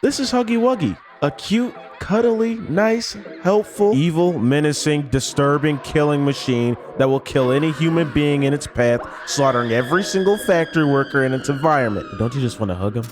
This is Huggy Wuggy, a cute, cuddly, nice, helpful, evil, menacing, disturbing killing machine that will kill any human being in its path, slaughtering every single factory worker in its environment. But don't you just want to hug him?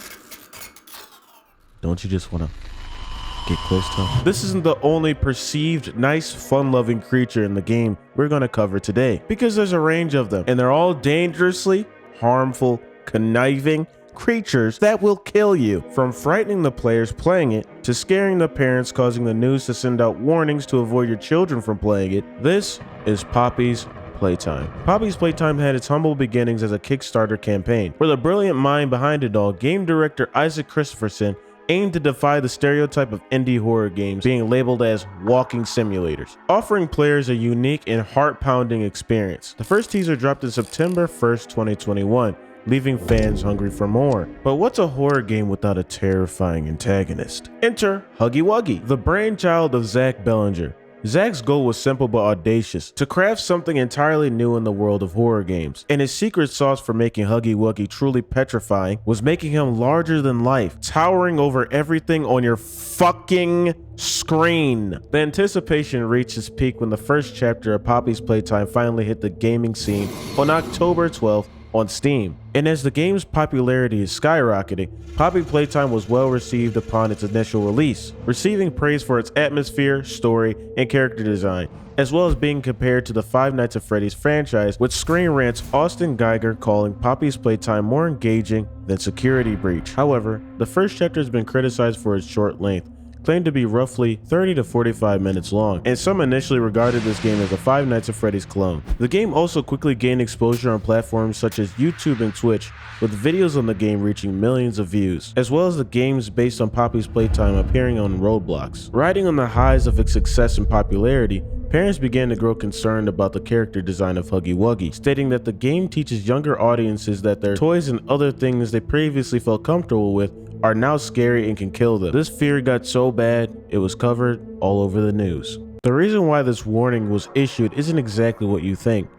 Don't you just want to get close to him? This isn't the only perceived, nice, fun-loving creature in the game we're going to cover today, because there's a range of them, and they're all dangerously harmful, conniving creatures that will kill you. From frightening the players playing it, to scaring the parents, causing the news to send out warnings to avoid your children from playing it, this is Poppy's Playtime. Poppy's Playtime had its humble beginnings as a Kickstarter campaign, where the brilliant mind behind it all, game director Isaac Christopherson, aimed to defy the stereotype of indie horror games being labeled as walking simulators, offering players a unique and heart-pounding experience. The first teaser dropped in September 1st, 2021, leaving fans hungry for more. But what's a horror game without a terrifying antagonist? Enter Huggy Wuggy, the brainchild of Zach Bellinger. Zach's goal was simple but audacious, to craft something entirely new in the world of horror games. And his secret sauce for making Huggy Wuggy truly petrifying was making him larger than life, towering over everything on your fucking screen. The anticipation reached its peak when the first chapter of Poppy's Playtime finally hit the gaming scene on October 12th on Steam. And as the game's popularity is skyrocketing, Poppy Playtime was well received upon its initial release, receiving praise for its atmosphere, story, and character design, as well as being compared to the Five Nights at Freddy's franchise, with Screen Rant's Austin Geiger calling Poppy's Playtime more engaging than Security Breach. However, the first chapter has been criticized for its short length, claimed to be roughly 30 to 45 minutes long, and some initially regarded this game as a Five Nights at Freddy's clone. The game also quickly gained exposure on platforms such as YouTube and Twitch, with videos on the game reaching millions of views, as well as the games based on Poppy's Playtime appearing on Roblox. Riding on the highs of its success and popularity, parents began to grow concerned about the character design of Huggy Wuggy, stating that the game teaches younger audiences that their toys and other things they previously felt comfortable with are now scary and can kill them. This fear got so bad, it was covered all over the news. The reason why this warning was issued isn't exactly what you think.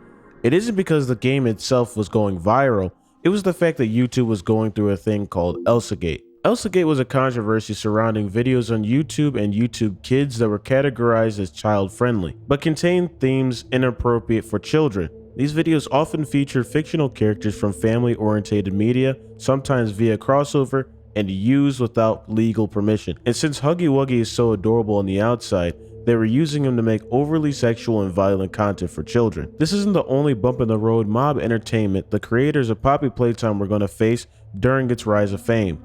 It isn't because the game itself was going viral, it was the fact that YouTube was going through a thing called Elsagate. Elsagate was a controversy surrounding videos on YouTube and YouTube Kids that were categorized as child-friendly, but contained themes inappropriate for children. These videos often featured fictional characters from family-oriented media, sometimes via crossover, and used without legal permission. And since Huggy Wuggy is so adorable on the outside, they were using him to make overly sexual and violent content for children. This isn't the only bump in the road Mob Entertainment, the creators of Poppy Playtime, were going to face during its rise of fame.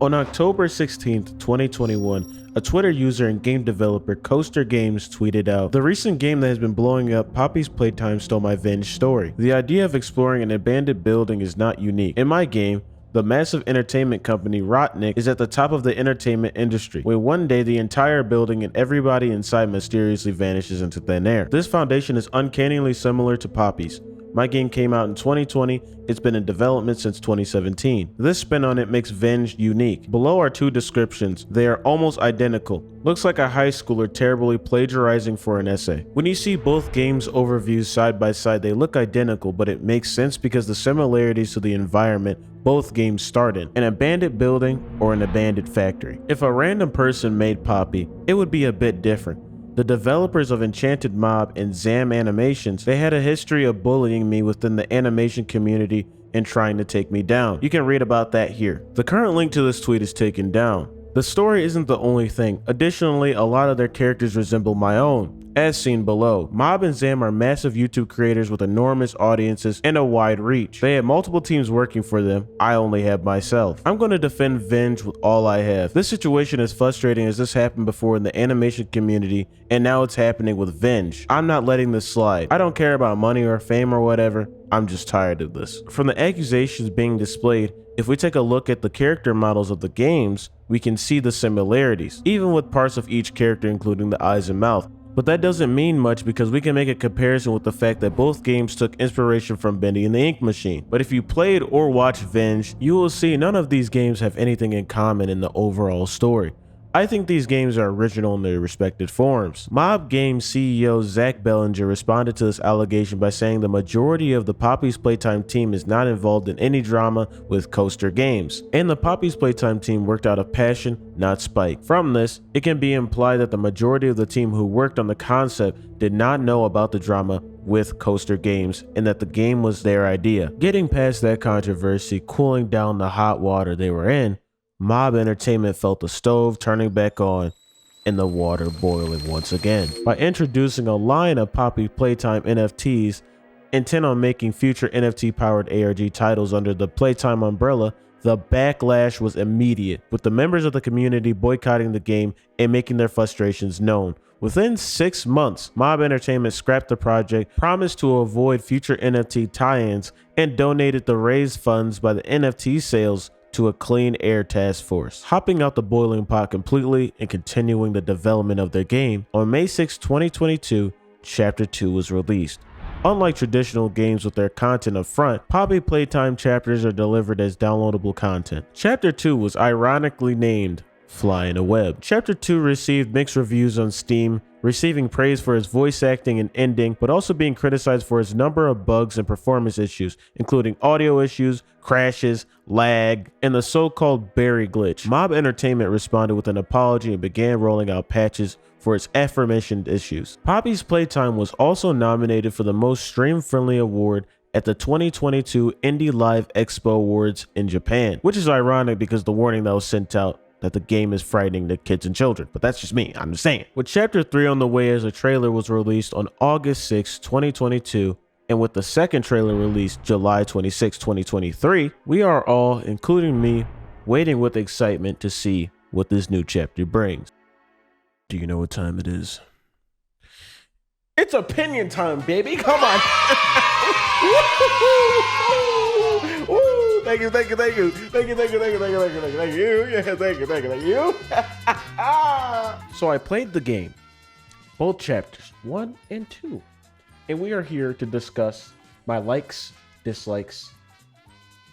On October 16th, 2021, a Twitter user and game developer Coaster Games tweeted out, "The recent game that has been blowing up, Poppy's Playtime, stole my Venge story. The idea of exploring an abandoned building is not unique. In my game, the massive entertainment company Rotnik is at the top of the entertainment industry, when one day the entire building and everybody inside mysteriously vanishes into thin air. This foundation is uncannily similar to Poppy's. My game came out in 2020, it's been in development since 2017. This spin on it makes Venge unique. Below are two descriptions. They are almost identical. Looks like a high schooler terribly plagiarizing for an essay." When you see both games overviews side by side, they look identical, but it makes sense because the similarities to the environment both games start in, an abandoned building or an abandoned factory. If a random person made Poppy, it would be a bit different. The developers of Enchanted Mob and Zam Animations, they had a history of bullying me within the animation community and trying to take me down. You can read about that here. The current link to this tweet is taken down. The story isn't the only thing. Additionally, a lot of their characters resemble my own, as seen below. Mob and Zam are massive YouTube creators with enormous audiences and a wide reach. They have multiple teams working for them. I only have myself. I'm going to defend Venge with all I have. This situation is frustrating as this happened before in the animation community, and now it's happening with Venge. I'm not letting this slide. I don't care about money or fame or whatever. I'm just tired of this. From the accusations being displayed, if we take a look at the character models of the games, we can see the similarities, even with parts of each character including the eyes and mouth. But that doesn't mean much because we can make a comparison with the fact that both games took inspiration from Bendy and the Ink Machine. But if you played or watched Venge, you will see none of these games have anything in common in the overall story. I think these games are original in their respective forms. Mob Games CEO Zach Bellinger responded to this allegation by saying the majority of the Poppy's Playtime team is not involved in any drama with Coaster Games, and the Poppy's Playtime team worked out of passion, not spite. From this, it can be implied that the majority of the team who worked on the concept did not know about the drama with Coaster Games and that the game was their idea. Getting past that controversy, cooling down the hot water they were in, Mob Entertainment felt the stove turning back on and the water boiling once again by introducing a line of Poppy Playtime NFTs intent on making future NFT-powered ARG titles under the Playtime umbrella. The backlash was immediate, with the members of the community boycotting the game and making their frustrations known. Within 6 months, Mob Entertainment scrapped the project, promised to avoid future NFT tie-ins, and donated the raised funds by the NFT sales to a clean air task force, hopping out the boiling pot completely and continuing the development of their game. On May 6, 2022, Chapter 2 was released. Unlike traditional games with their content up front, Poppy Playtime chapters are delivered as downloadable content. Chapter 2 was ironically named Fly in a Web. Chapter 2 received mixed reviews on Steam, receiving praise for its voice acting and ending, but also being criticized for its number of bugs and performance issues, including audio issues, crashes, lag, and the so-called Barry glitch. Mob Entertainment responded with an apology and began rolling out patches for its aforementioned issues. Poppy's Playtime was also nominated for the Most Stream-Friendly Award at the 2022 Indie Live Expo Awards in Japan, which is ironic because the warning that was sent out that the game is frightening to kids and children, but that's just me, I'm just saying. With Chapter 3 on the way as a trailer was released on August 6, 2022, and with the second trailer released July 26, 2023, we are all, including me, waiting with excitement to see what this new chapter brings. Do you know what time it is? It's opinion time, baby, come on. Woo! Thank you. Yeah, thank you. So I played the game, both chapters 1 and 2, and we are here to discuss my likes, dislikes,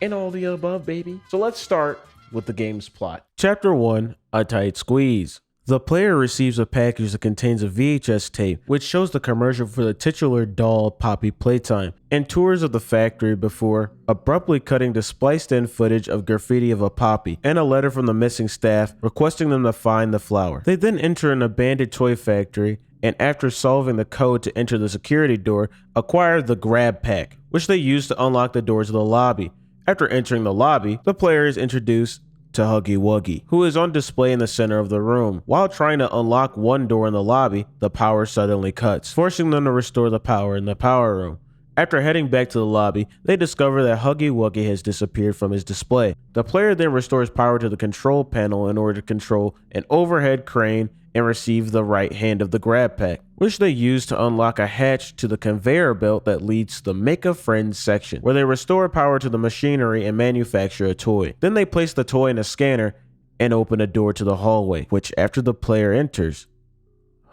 and all the above, baby. So let's start with the game's plot. Chapter 1, A Tight Squeeze. The player receives a package that contains a VHS tape, which shows the commercial for the titular doll Poppy Playtime, and tours of the factory before abruptly cutting to spliced-in footage of graffiti of a poppy, and a letter from the missing staff requesting them to find the flower. They then enter an abandoned toy factory, and after solving the code to enter the security door, acquire the grab pack, which they use to unlock the doors of the lobby. After entering the lobby, the player is introduced to Huggy Wuggy, who is on display in the center of the room. While trying to unlock one door in the lobby, the power suddenly cuts, forcing them to restore the power in the power room. After heading back to the lobby, they discover that Huggy Wuggy has disappeared from his display. The player then restores power to the control panel in order to control an overhead crane and receive the right hand of the grab pack, which they use to unlock a hatch to the conveyor belt that leads to the Make a Friend section, where they restore power to the machinery and manufacture a toy. Then they place the toy in a scanner and open a door to the hallway, which after the player enters,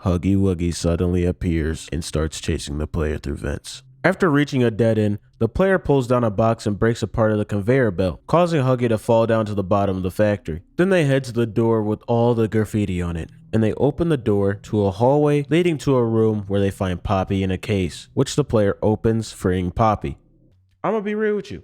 Huggy Wuggy suddenly appears and starts chasing the player through vents. After reaching a dead end, the player pulls down a box and breaks a part of the conveyor belt, causing Huggy to fall down to the bottom of the factory. Then they head to the door with all the graffiti on it, and they open the door to a hallway leading to a room where they find Poppy in a case, which the player opens, freeing Poppy. I'm gonna be real with you.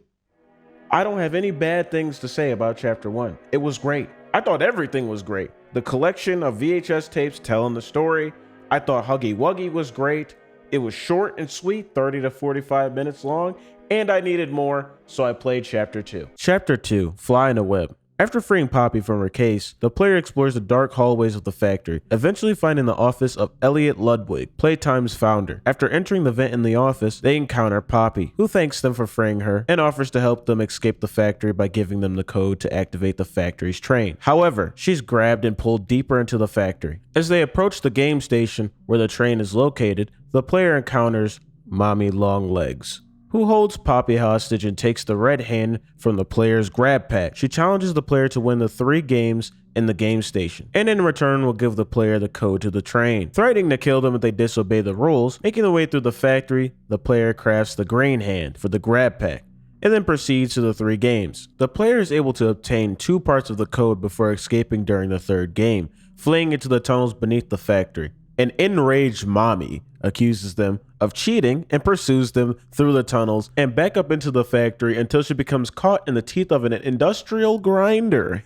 I don't have any bad things to say about Chapter 1. It was great. I thought everything was great. The collection of VHS tapes telling the story. I thought Huggy Wuggy was great. It was short and sweet, 30 to 45 minutes long, and I needed more, so I played Chapter 2. Chapter 2, Fly in a Web. After freeing Poppy from her case, the player explores the dark hallways of the factory, eventually finding the office of Elliot Ludwig, Playtime's founder. After entering the vent in the office, they encounter Poppy, who thanks them for freeing her and offers to help them escape the factory by giving them the code to activate the factory's train. However, she's grabbed and pulled deeper into the factory. As they approach the game station where the train is located, the player encounters Mommy Longlegs, who holds Poppy hostage and takes the red hand from the player's grab pack. She challenges the player to win the 3 games in the game station, and in return will give the player the code to the train, threatening to kill them if they disobey the rules. Making their way through the factory, the player crafts the green hand for the grab pack, and then proceeds to the 3 games. The player is able to obtain 2 parts of the code before escaping during the 3rd game, fleeing into the tunnels beneath the factory. An enraged mommy accuses them of cheating and pursues them through the tunnels and back up into the factory until she becomes caught in the teeth of an industrial grinder,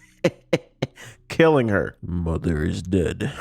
killing her. Mother is dead.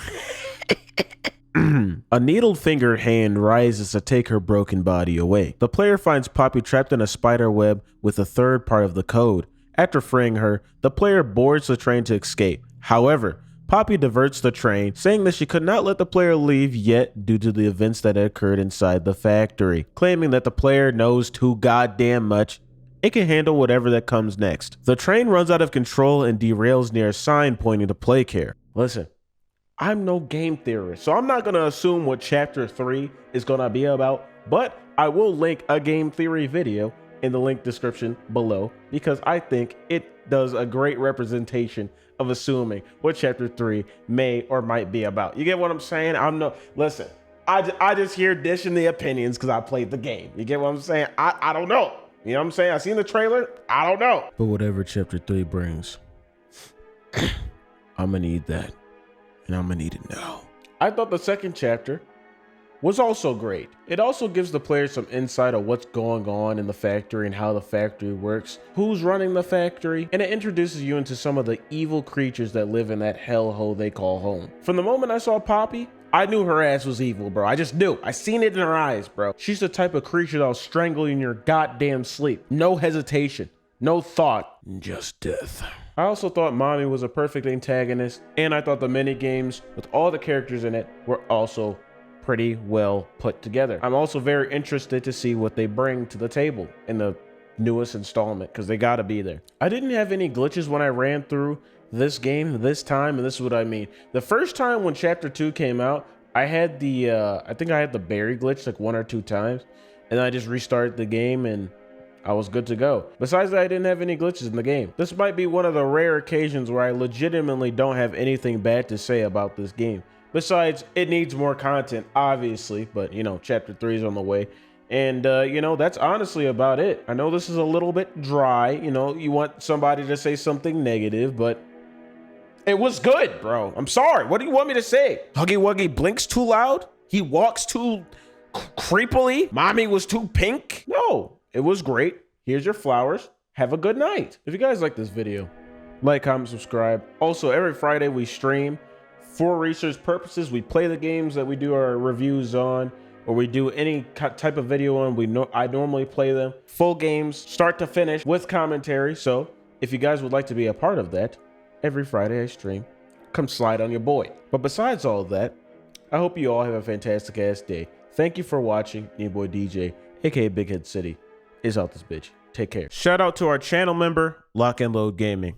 A needle-fingered hand rises to take her broken body away. The player finds Poppy trapped in a spider web with a 3rd part of the code. After freeing her, the player boards the train to escape. However, Poppy diverts the train, saying that she could not let the player leave yet due to the events that had occurred inside the factory, claiming that the player knows too goddamn much. It can handle whatever that comes next. The train runs out of control and derails near a sign pointing to play care. Listen, I'm no game theorist, so I'm not going to assume what chapter 3 is going to be about, but I will link a game theory video in the link description below because I think it does a great representation of assuming what chapter 3 may or might be about. You get what I'm saying? Listen, I just here dishing the opinions because I played the game. You get what I'm saying? I don't know. You know what I'm saying? I seen the trailer. I don't know. But whatever chapter 3 brings, I'm gonna need that. And I'm gonna need it now. I thought the 2nd chapter was also great. It also gives the player some insight of what's going on in the factory and how the factory works, who's running the factory, and it introduces you into some of the evil creatures that live in that hellhole they call home. From the moment I saw Poppy, I knew her ass was evil, bro. I just knew. I seen it in her eyes, bro. She's the type of creature that'll strangle you in your goddamn sleep. No hesitation, no thought, just death. I also thought Mommy was a perfect antagonist, and I thought the mini games with all the characters in it were also pretty well put together. I'm also very interested to see what they bring to the table in the newest installment because they gotta be there. I didn't have any glitches when I ran through this game this time, and this is what I mean. The first time when chapter 2 came out, I had the I think I had the berry glitch like 1 or 2 times, and I just restarted the game and I was good to go. Besides that, I didn't have any glitches in the game. This might be one of the rare occasions where I legitimately don't have anything bad to say about this game. Besides, it needs more content, obviously, but you know, chapter 3 is on the way. And you know, that's honestly about it. I know this is a little bit dry, you know, you want somebody to say something negative, but it was good, bro. I'm sorry. What do you want me to say? Huggy Wuggy blinks too loud? He walks too creepily? Mommy was too pink? No, it was great. Here's your flowers. Have a good night. If you guys like this video, like, comment, subscribe. Also, every Friday we stream for research purposes. We play the games that we do our reviews on, or we do any type of video on. I normally play them full games, start to finish, with commentary. So if you guys would like to be a part of that, every Friday I stream. Come slide on your boy. But besides all of that, I hope you all have a fantastic ass day. Thank you for watching. Your boy DJ, aka Big Head City, is out this bitch. Take care. Shout out to our channel member, Lock and Load Gaming.